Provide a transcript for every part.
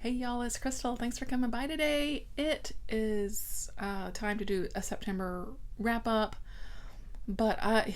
Hey y'all, it's Crystal. Thanks for coming by today. It is time to do a September wrap up, but I'm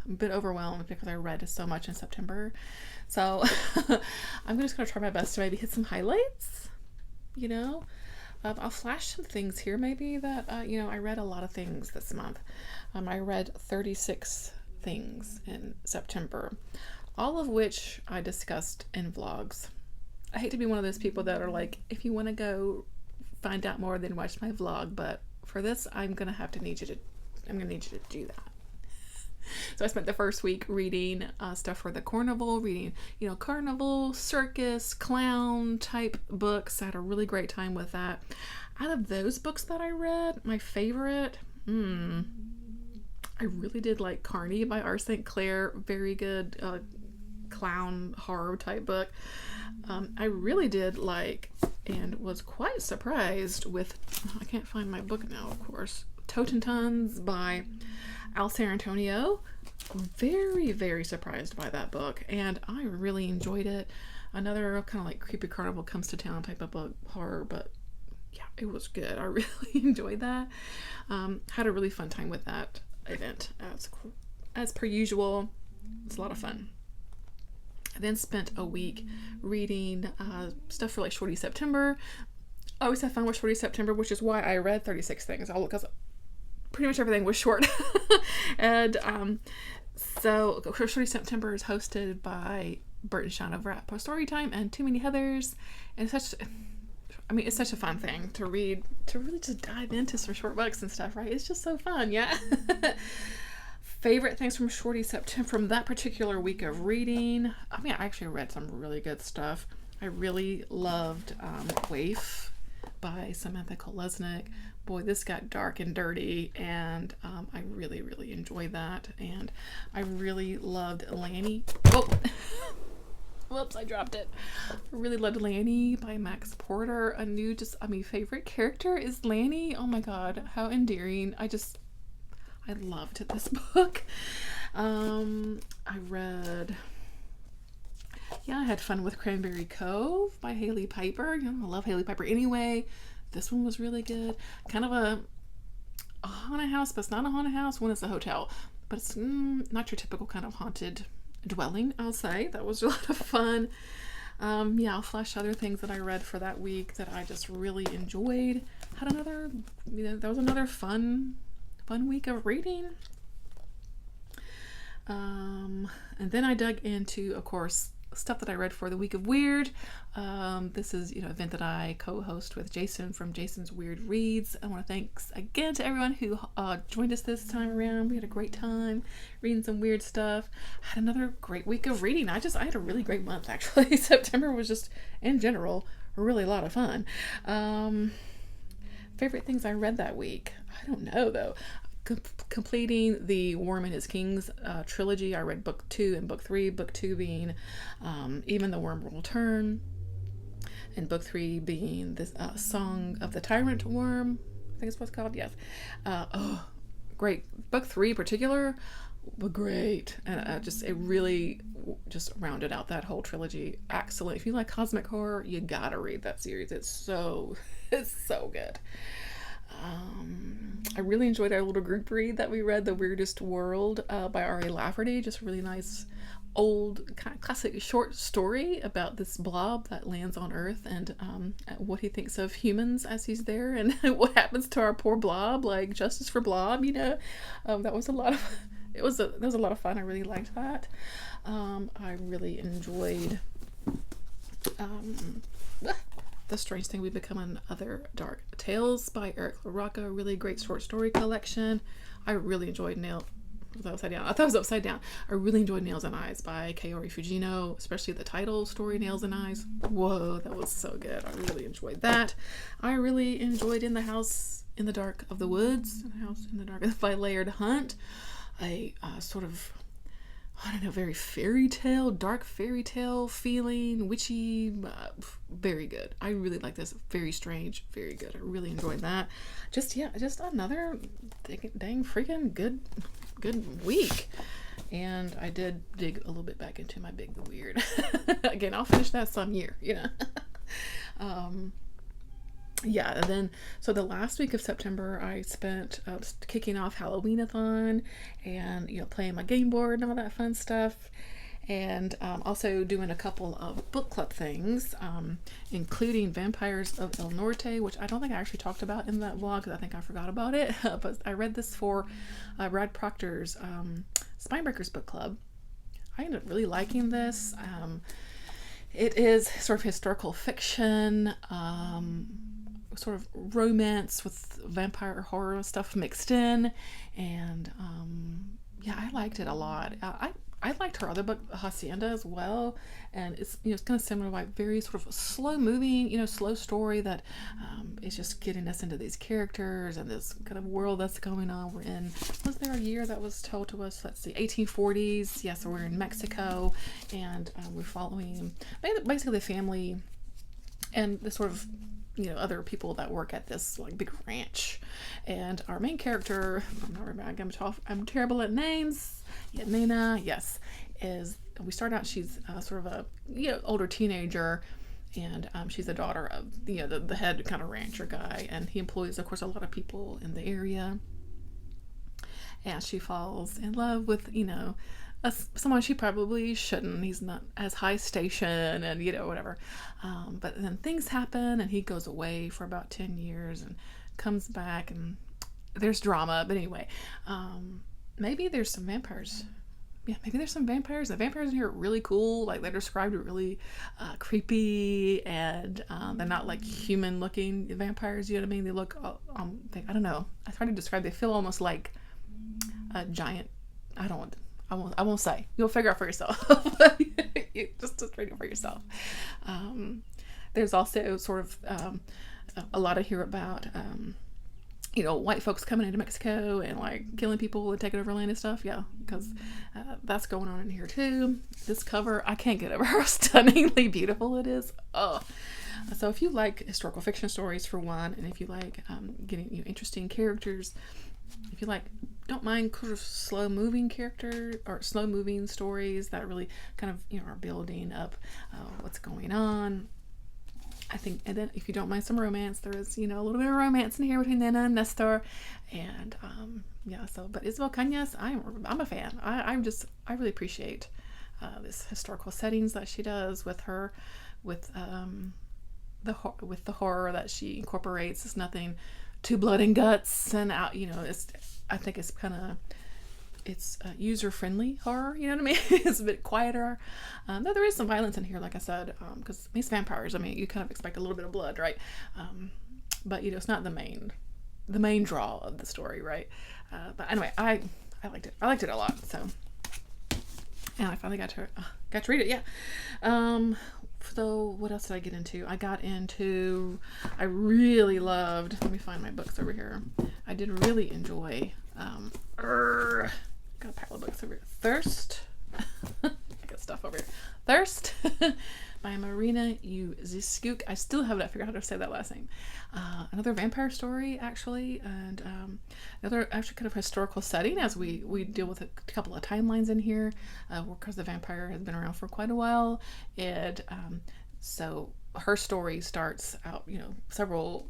a bit overwhelmed because I read so much in September. So I'm just going to try my best to maybe hit some highlights, you know. I'll flash some things here maybe that, I read a lot of things this month. I read 36 things in September, all of which I discussed in vlogs. I hate to be one of those people that are like, if you want to go find out more, then watch my vlog. But for this, I'm gonna need you to do that. So I spent the first week reading stuff for the Cornival, reading, carnival, circus, clown type books. I had a really great time with that. Out of those books that I read, my favorite, I really did like Carney by R. St. Clair. Very good clown horror type book. I really did like and was quite surprised with, I can't find my book now, of course, Totentons by Al Antonio. Very, very surprised by that book, and I really enjoyed it. Another kind of like creepy carnival comes to town type of book, horror, but yeah, it was good. I really enjoyed that. Had a really fun time with that event as per usual. It's a lot of fun. I then spent a week reading stuff for like Shorty September. I always have fun with Shorty September, which is why I read 36 things, all because pretty much everything was short. And so Shorty September is hosted by Bert and Sean over at Post Storytime and Too Many Heathers. And it's such a fun thing to read, to really just dive into some short books and stuff, right? It's just so fun, yeah. Favorite things from Shorty September from that particular week of reading. I actually read some really good stuff. I really loved Waif by Samantha Kolesnik. Boy, this got dark and dirty, and I really, really enjoyed that. And I really loved Lanny. Oh, whoops, I dropped it. I really loved Lanny by Max Porter. Favorite character is Lanny. Oh my God, how endearing. I loved this book. I had fun with Cranberry Cove by Haley Piper. I love Haley Piper anyway. This one was really good. Kind of a haunted house, but it's not a haunted house. One is a hotel, but it's not your typical kind of haunted dwelling, I'll say. That was a lot of fun. I'll flash other things that I read for that week that I just really enjoyed. That was another fun week of reading. And then I dug into, of course, stuff that I read for the week of Weird. This is, an event that I co-host with Jason from Jason's Weird Reads. I want to thanks again to everyone who joined us this time around. We had a great time reading some weird stuff. I had another great week of reading. I had a really great month, actually. September was just, in general, really a lot of fun. Favorite things I read that week? I don't know, though. Completing the Worm and His Kings trilogy. I read book 2 and book 3. Book 2 being Even the Worm Will Return, and book 3 being this Song of the Tyrant Worm, I think it's what's called. Yes. Great. Book 3 in particular, but great. And it really just rounded out that whole trilogy. Excellent. If you like cosmic horror, you gotta read that series. It's so good. I really enjoyed our little group read that we read, The Weirdest World by R.A. Lafferty. Just a really nice old kind of classic short story about this blob that lands on Earth, and what he thinks of humans as he's there, and what happens to our poor blob, like justice for blob, that was a lot of that was a lot of fun. I really liked that. I really enjoyed The Strange Thing We Become in Other Dark Tales by Eric LaRocca. Really great short story collection. I really enjoyed I thought it was upside down. I really enjoyed Nails and Eyes by Kaori Fujino, especially the title story, Nails and Eyes. Whoa, that was so good. I really enjoyed that. I really enjoyed In the House in the Dark of the Woods, House in the Dark by Laird Hunt. A sort of, very dark fairy tale feeling, witchy, very good. I really like this. Very strange, very good. I really enjoyed that. Just another dang freaking good week. And I did dig a little bit back into my Big the Weird. Again, I'll finish that some year, um, yeah, and then so the last week of September I spent just kicking off Halloweenathon and playing my game board and all that fun stuff, and also doing a couple of book club things, including Vampires of El Norte, which I don't think I actually talked about in that vlog because I think I forgot about it. But I read this for Brad Proctor's Spinebreakers book club. I ended up really liking this. It is sort of historical fiction, sort of romance with vampire horror stuff mixed in, and yeah, I liked it a lot. I liked her other book, Hacienda, as well, and it's kind of similar, like very sort of slow moving, slow story that is just getting us into these characters and this kind of world that's going on. We're in, was there a year that was told to us? Let's see, 1840s. Yes, so we're in Mexico, and we're following basically the family and the sort of other people that work at this like big ranch, and our main character, I'm terrible at names. Yeah, Nina, yes, we start out, she's sort of a older teenager, and she's the daughter of the head kind of rancher guy, and he employs, of course, a lot of people in the area, and she falls in love with someone she probably shouldn't. He's not as high station, and whatever, but then things happen, and he goes away for about 10 years and comes back, and there's drama. But anyway, maybe there's some vampires. Yeah, maybe there's some vampires. The vampires in here are really cool. Like, they're described really creepy, and they're not like human looking vampires, you know what I mean? They look I don't know, it's hard to describe. They feel almost like a giant, I won't say. You'll figure out for yourself. just read it for yourself. There's also sort of a lot of here about white folks coming into Mexico and like killing people and taking over land and stuff. Yeah, because that's going on in here too. This cover, I can't get over how stunningly beautiful it is. Oh, so if you like historical fiction stories, for one, and if you like getting interesting characters, if you don't mind sort of slow moving stories that really kind of are building up what's going on, I think. And then if you don't mind some romance, there is a little bit of romance in here between Nena and Nestor, and but Isabel Cañas, I'm a fan. I really appreciate this historical settings that she does with the horror that she incorporates. It's nothing too blood and guts, and I think it's kind of, it's user-friendly horror, you know what I mean? It's a bit quieter. Though there is some violence in here, like I said, because these vampires, you kind of expect a little bit of blood, right? But it's not the main draw of the story, right? But anyway, I liked it. I liked it a lot. So, and I finally got to read it. Yeah. So what else did I get into? I really loved, let me find my books over here. I did really enjoy, got a pile of books over here. Thirst. I got stuff over here. Thirst by Marina Uziscuk. I still have not figured out how to say that last name. Another vampire story, actually, and another actually kind of historical setting, as we deal with a couple of timelines in here, because the vampire has been around for quite a while, and so her story starts out, several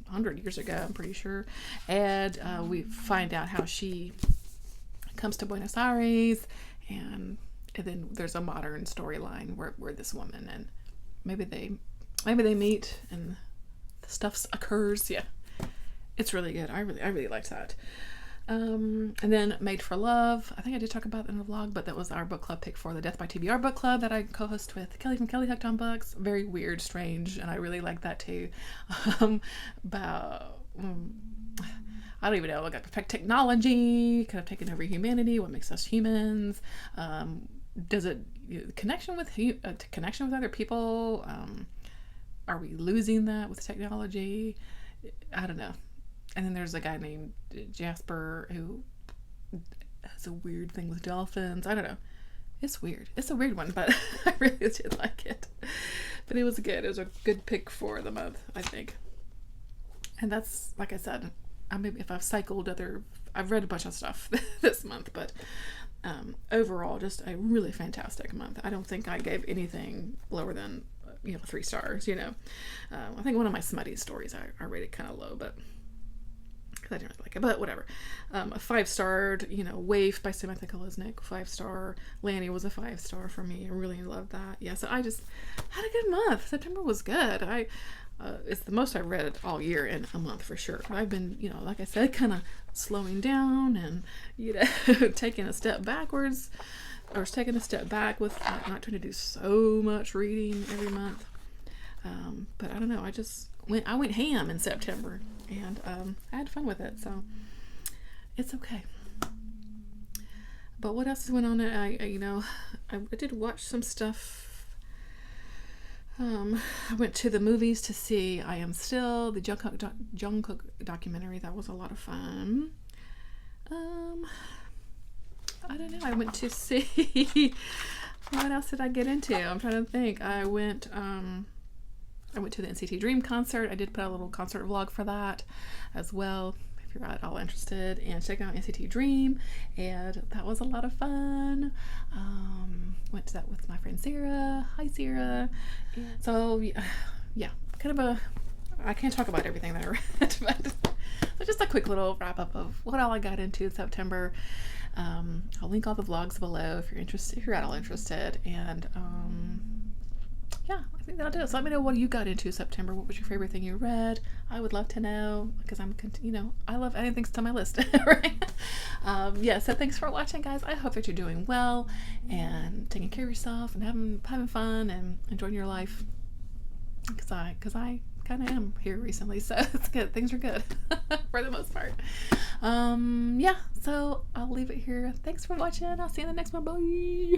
hundred years ago, I'm pretty sure, and we find out how she comes to Buenos Aires, and then there's a modern storyline where this woman, and maybe they meet and stuff occurs. Yeah, it's really good. I really liked that. And then Made for Love. I think I did talk about that in the vlog, but that was our book club pick for the Death by TBR book club that I co-host with Kelly from Kelly Hooked on Books. Very weird, strange, and I really like that too. About I don't even know, like technology kind of taking over humanity. What makes us humans? Does it connection with other people? Are we losing that with technology? I don't know. And then there's a guy named Jasper who has a weird thing with dolphins. I don't know. It's weird. It's a weird one, but I really did like it. But it was good. It was a good pick for the month, I think. And that's, like I said, maybe if I've read a bunch of stuff this month, but overall, just a really fantastic month. I don't think I gave anything lower than 3 stars, I think one of my smutty stories I rated kind of low, but I didn't really like it, but whatever. A 5-starred, Waif by Samantha Kolesnik, 5-star. Lanny was a 5-star for me. I really loved that. Yeah, so I just had a good month. September was good. It's the most I've read all year in a month for sure. I've been, like I said, kind of slowing down and, taking a step backwards, or taking a step back with not trying to do so much reading every month. But I don't know. I went ham in September, and I had fun with it, so it's okay. But what else went on? I did watch some stuff. I went to the movies to see I Am Still, the Jungkook documentary. That was a lot of fun. I don't know. I went to see what else did I get into? I'm trying to think. I went to the NCT Dream concert. I did put out a little concert vlog for that as well, if you're at all interested. And check out NCT Dream. And that was a lot of fun. Went to that with my friend Sarah. Hi, Sarah. So, yeah, kind of I can't talk about everything that I read, but just a quick little wrap up of what all I got into in September. I'll link all the vlogs below if you're interested, if you're at all interested. And, yeah, I think that'll do it. So let me know what you got into September. What was your favorite thing you read? I would love to know, because I love adding things to my list, right? Yeah, so thanks for watching, guys. I hope that you're doing well and taking care of yourself and having fun and enjoying your life, because I kind of am here recently, so it's good. Things are good for the most part. Yeah, so I'll leave it here. Thanks for watching. I'll see you in the next one. Bye.